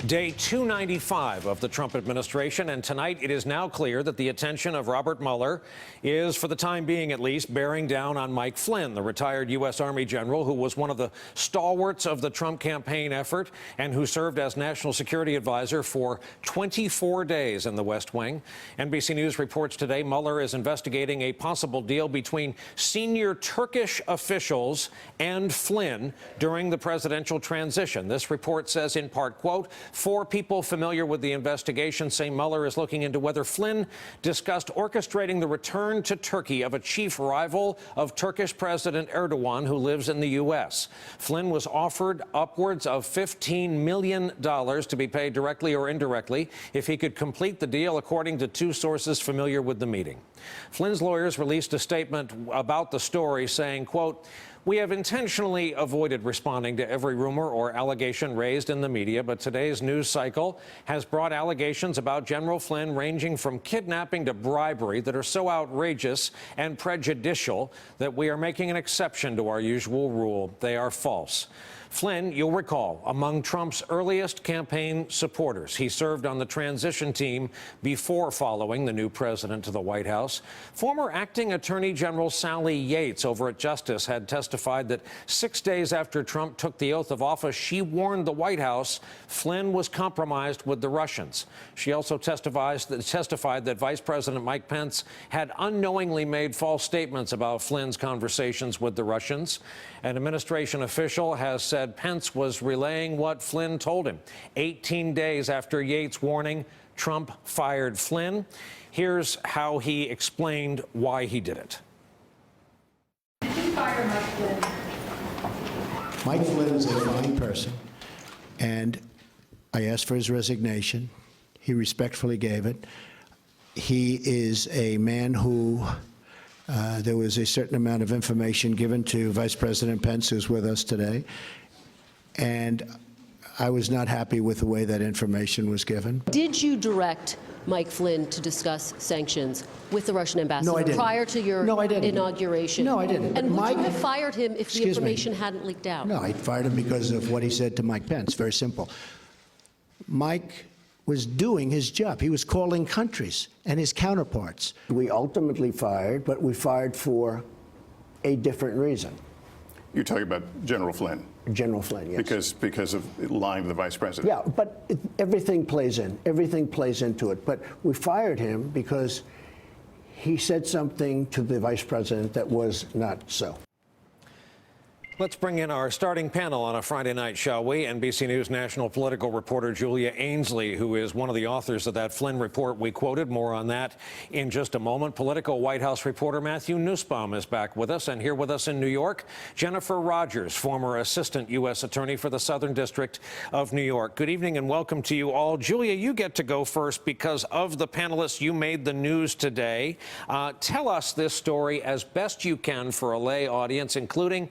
Day 295 of the Trump administration, and tonight it is now clear that the attention of Robert Mueller is, for the time being at least, bearing down on Mike Flynn, the retired U.S. Army general who was one of the stalwarts of the Trump campaign effort and who served as national security advisor for 24 days in the West Wing. NBC News reports today Mueller is investigating a possible deal between senior Turkish officials and Flynn during the presidential transition. This report says, in part, quote, "Four people familiar with the investigation say Mueller is looking into whether Flynn discussed orchestrating the return to Turkey of a chief rival of Turkish President Erdogan, who lives in the U.S. Flynn was offered upwards of $15 million to be paid directly or indirectly if he could complete the deal, according to two sources familiar with the meeting. Flynn's lawyers released a statement about the story saying, quote, "We have intentionally avoided responding to every rumor or allegation raised in the media, but today's news cycle has brought allegations about General Flynn ranging from kidnapping to bribery that are so outrageous and prejudicial that we are making an exception to our usual rule. They are false." Flynn, you'll recall, among Trump's earliest campaign supporters. He served on the transition team before following the new president to the White House. Former acting Attorney General Sally Yates over at Justice had testified that 6 days after Trump took the oath of office, she warned the White House Flynn was compromised with the Russians. She also testified that Vice President Mike Pence had unknowingly made false statements about Flynn's conversations with the Russians. An administration official has said Pence was relaying what Flynn told him. 18 days after Yates' warning, Trump fired Flynn. Here's how he explained why he did it. Did you fire Mike Flynn? Mike Flynn is a fine person, and I asked for his resignation. He respectfully gave it. He is a man who there was a certain amount of information given to Vice President Pence, who's with us today, and I was not happy with the way that information was given. Did you direct Mike Flynn to discuss sanctions with the Russian ambassador No, I didn't. prior to your inauguration? No, I didn't. And would Mike, you have fired him if the information hadn't leaked out? No, I fired him because of what he said to Mike Pence. Very simple. Mike was doing his job. He was calling countries and his counterparts. We ultimately fired, but we fired for a different reason. You're talking about General Flynn? General Flynn, yes. Because of lying to the vice president? Yeah, but everything plays in. Everything plays into it. But we fired him because he said something to the vice president that was not so. Let's bring in our starting panel on a Friday night, shall we? NBC News national political reporter Julia Ainsley, who is one of the authors of that Flynn report we quoted. More on that in just a moment. Political White House reporter Matthew Nussbaum is back with us. And here with us in New York, Jennifer Rogers, former assistant U.S. attorney for the Southern District of New York. Good evening and welcome to you all. Julia, you get to go first because of the panelists you made the news today. Tell us this story as best you can for a lay audience, including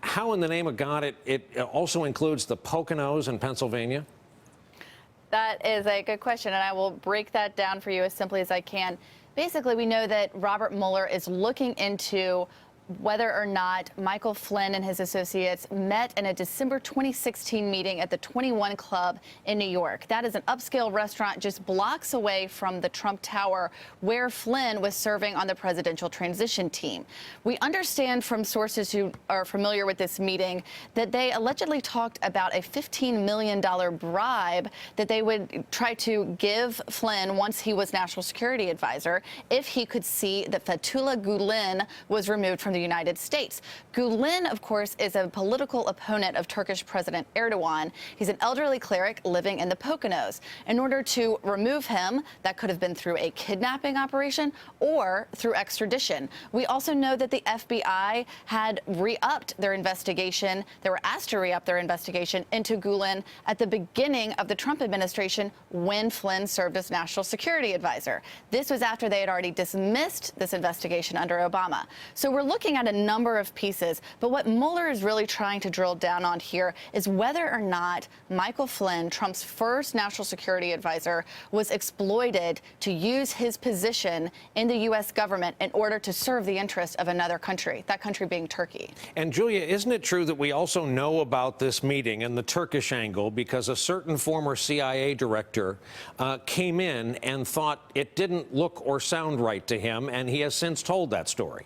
how in the name of God it also includes the Poconos in Pennsylvania? That is a good question, and I will break that down for you as simply as I can. Basically, we know that Robert Mueller is looking into whether or not Michael Flynn and his associates met in a December 2016 meeting at the 21 Club in New York. That is an upscale restaurant just blocks away from the Trump Tower, where Flynn was serving on the presidential transition team. We understand from sources who are familiar with this meeting that they allegedly talked about a $15 million bribe that they would try to give Flynn once he was national security advisor if he could see that Fethullah Gulen was removed from the United States. Gulen, of course, is a political opponent of Turkish President Erdogan. He's an elderly cleric living in the Poconos. In order to remove him, that could have been through a kidnapping operation or through extradition. We also know that the FBI had re-upped their investigation. They were asked to re-up their investigation into Gulen at the beginning of the Trump administration when Flynn served as national security advisor. This was after they had already dismissed this investigation under Obama. So we're looking looking at a number of pieces, but what Mueller is really trying to drill down on here is whether or not Michael Flynn, Trump's first national security advisor, was exploited to use his position in the U.S. government in order to serve the interests of another country, that country being Turkey. And Julia, isn't it true that we also know about this meeting and the Turkish angle because a certain former CIA director came in and thought it didn't look or sound right to him, and he has since told that story?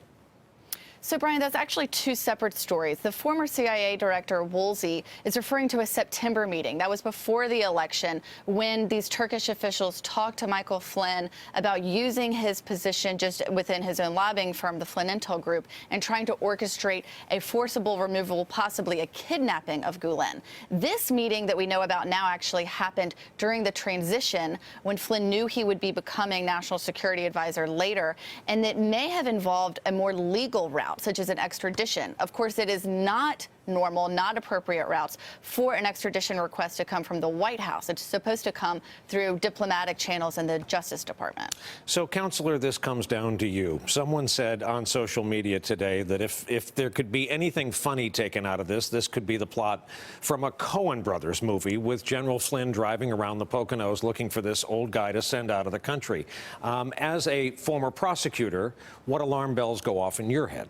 So, Brian, that's actually two separate stories. The former CIA director, Woolsey, is referring to a September meeting. That was before the election when these Turkish officials talked to Michael Flynn about using his position just within his own lobbying firm, the Flynn Intel Group, and trying to orchestrate a forcible removal, possibly a kidnapping of Gulen. This meeting that we know about now actually happened during the transition when Flynn knew he would be becoming national security advisor later, and it may have involved a more legal route, such as an extradition. Of course, it is not normal, not appropriate routes for an extradition request to come from the White House. It's supposed to come through diplomatic channels in the Justice Department. So, Counselor, this comes down to you. Someone said on social media today that if there could be anything funny taken out of this could be the plot from a Coen Brothers movie with General Flynn driving around the Poconos looking for this old guy to send out of the country. As a former prosecutor, what alarm bells go off in your head?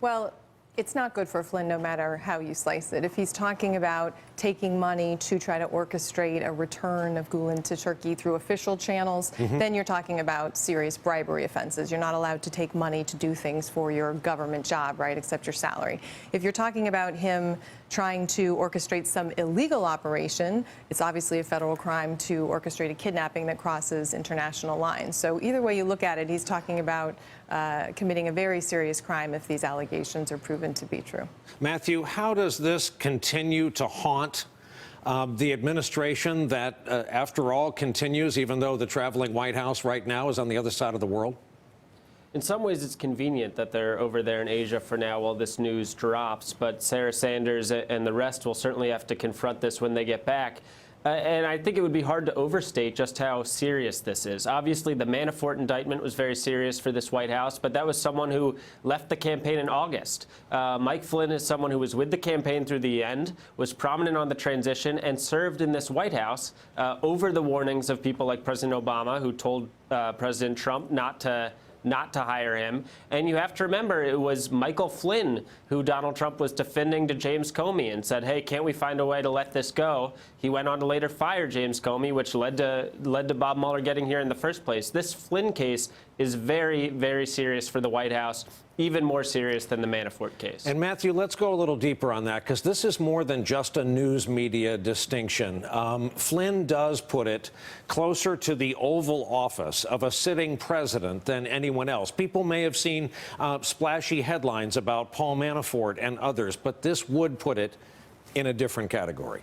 Well, it's not good for Flynn no matter how you slice it. If he's talking about taking money to try to orchestrate a return of Gulen to Turkey through official channels, then you're talking about serious bribery offenses. You're not allowed to take money to do things for your government job, right, except your salary. If you're talking about him trying to orchestrate some illegal operation, it's obviously a federal crime to orchestrate a kidnapping that crosses international lines. So either way you look at it, he's talking about committing a very serious crime if these allegations are proven to be true. Matthew, how does this continue to haunt the administration that, after all, continues, even though the traveling White House right now is on the other side of the world? In some ways, it's convenient that they're over there in Asia for now while this news drops, but Sarah Sanders and the rest will certainly have to confront this when they get back. And I think it would be hard to overstate just how serious this is. Obviously, the Manafort indictment was very serious for this White House, but that was someone who left the campaign in August. Mike Flynn is someone who was with the campaign through the end, was prominent on the transition, and served in this White House over the warnings of people like President Obama, who told President Trump not to hire him. And you have to remember, it was Michael Flynn who Donald Trump was defending to James Comey and said, hey, can't we find a way to let this go? He went on to later fire James Comey, which led to Bob Mueller getting here in the first place. This Flynn case is very, very serious for the White House, even more serious than the Manafort case. And Matthew, let's go a little deeper on that, because this is more than just a news media distinction. Flynn does put it closer to the Oval Office of a sitting president than anyone else. People may have seen splashy headlines about Paul Manafort and others, but this would put it in a different category.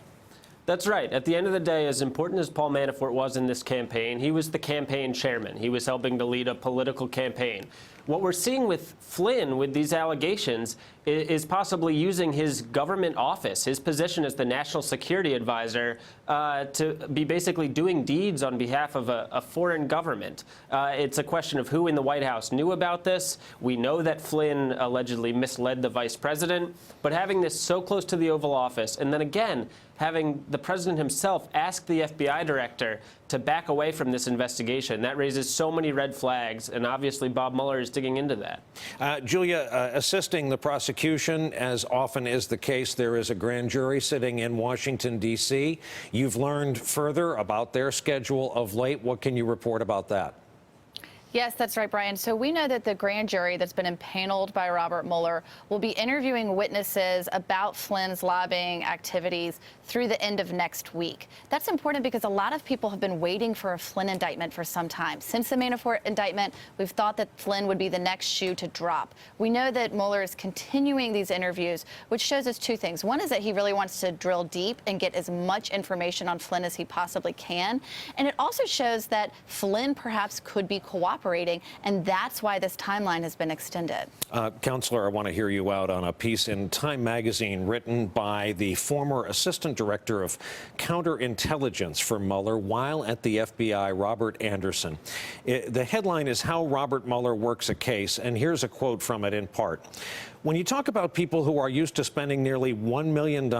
That's right. At the end of the day, as important as Paul Manafort was in this campaign, he was the campaign chairman. He was helping to lead a political campaign. What we're seeing with Flynn, with these allegations, is possibly using his government office, his position as the national security advisor, to be basically doing deeds on behalf of a foreign government. It's a question of who in the White House knew about this. We know that Flynn allegedly misled the vice president, but having this so close to the Oval Office, and then again, having the president himself ask the FBI director to back away from this investigation, that raises so many red flags, and obviously Bob Mueller is digging into that. Julia, assisting the prosecution, as often is the case, there is a grand jury sitting in Washington, D.C. You've learned further about their schedule of late. What can you report about that? Yes, that's right, Brian. So we know that the grand jury that's been impaneled by Robert Mueller will be interviewing witnesses about Flynn's lobbying activities through the end of next week. That's important because a lot of people have been waiting for a Flynn indictment for some time. Since the Manafort indictment, we've thought that Flynn would be the next shoe to drop. We know that Mueller is continuing these interviews, which shows us two things. One is that he really wants to drill deep and get as much information on Flynn as he possibly can. And it also shows that Flynn perhaps could be cooperating cooperating, and that's why this timeline has been extended. Counselor, I want to hear you out on a piece in Time magazine written by the former Assistant Director of Counterintelligence for Mueller while at the FBI, Robert Anderson. The headline is How Robert Mueller Works a Case, and here's a quote from it in part. When you talk about people who are used to spending nearly $1 million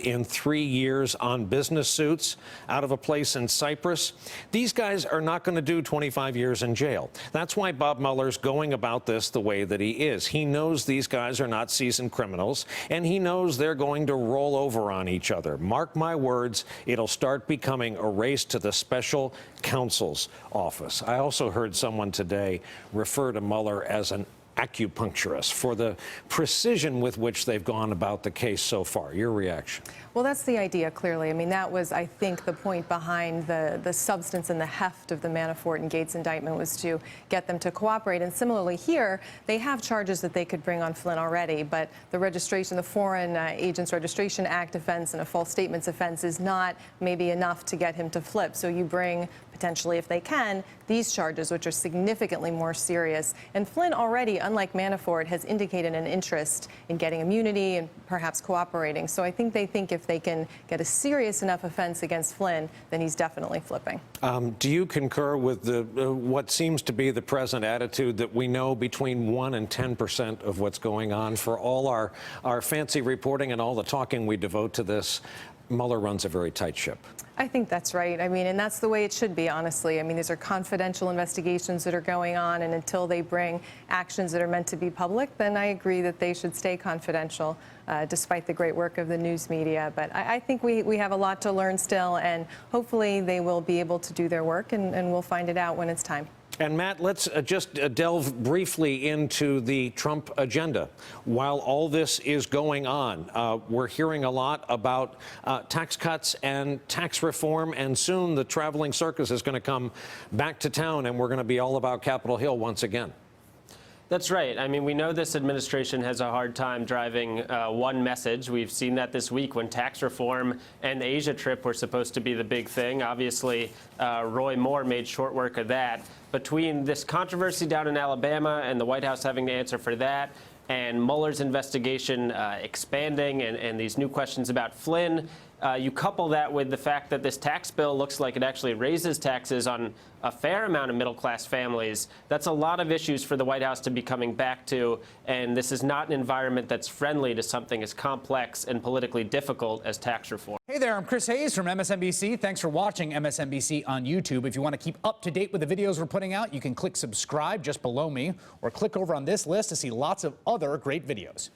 in 3 years on business suits out of a place in Cyprus, these guys are not going to do 25 years in jail. That's why Bob Mueller's going about this the way that he is. He knows these guys are not seasoned criminals, and he knows they're going to roll over on each other. Mark my words, it'll start becoming a race to the special counsel's office. I also heard someone today refer to Mueller as an acupuncturist for the precision with which they've gone about the case so far. Your reaction? Well, that's the idea, clearly. I mean, that was, I think, the point behind the substance and the heft of the Manafort and Gates indictment was to get them to cooperate. And similarly here, they have charges that they could bring on Flynn already, but the registration, the Foreign Agents Registration Act offense and a false statements offense is not maybe enough to get him to flip. So you bring, potentially, if they can, these charges, which are significantly more serious. And Flynn already, unlike Manafort, has indicated an interest in getting immunity and perhaps cooperating. So I think they think if they can get a serious enough offense against Flynn, then he's definitely flipping. Do you concur with what seems to be the present attitude that we know between 1% and 10% of what's going on? For all our fancy reporting and all the talking we devote to this, Mueller runs a very tight ship. I think that's right. I mean, and that's the way it should be, honestly. I mean, these are confidential investigations that are going on, and until they bring actions that are meant to be public, then I agree that they should stay confidential, despite the great work of the news media. But I think we have a lot to learn still, and hopefully they will be able to do their work, and we'll find it out when it's time. And Matt, let's just delve briefly into the Trump agenda. While all this is going on, we're hearing a lot about tax cuts and tax reform, and soon the traveling circus is going to come back to town, and we're going to be all about Capitol Hill once again. That's right. I mean, we know this administration has a hard time driving one message. We've seen that this week when tax reform and the Asia trip were supposed to be the big thing. Obviously, Roy Moore made short work of that. Between this controversy down in Alabama and the White House having to answer for that, and Mueller's investigation expanding, and these new questions about Flynn, you couple that with the fact that this tax bill looks like it actually raises taxes on a fair amount of middle-class families. That's a lot of issues for the White House to be coming back to, and this is not an environment that's friendly to something as complex and politically difficult as tax reform. Hey there, I'm Chris Hayes from MSNBC. Thanks for watching MSNBC on YouTube. If you want to keep up to date with the videos we're putting out, you can click subscribe just below me, or click over on this list to see lots of other great videos.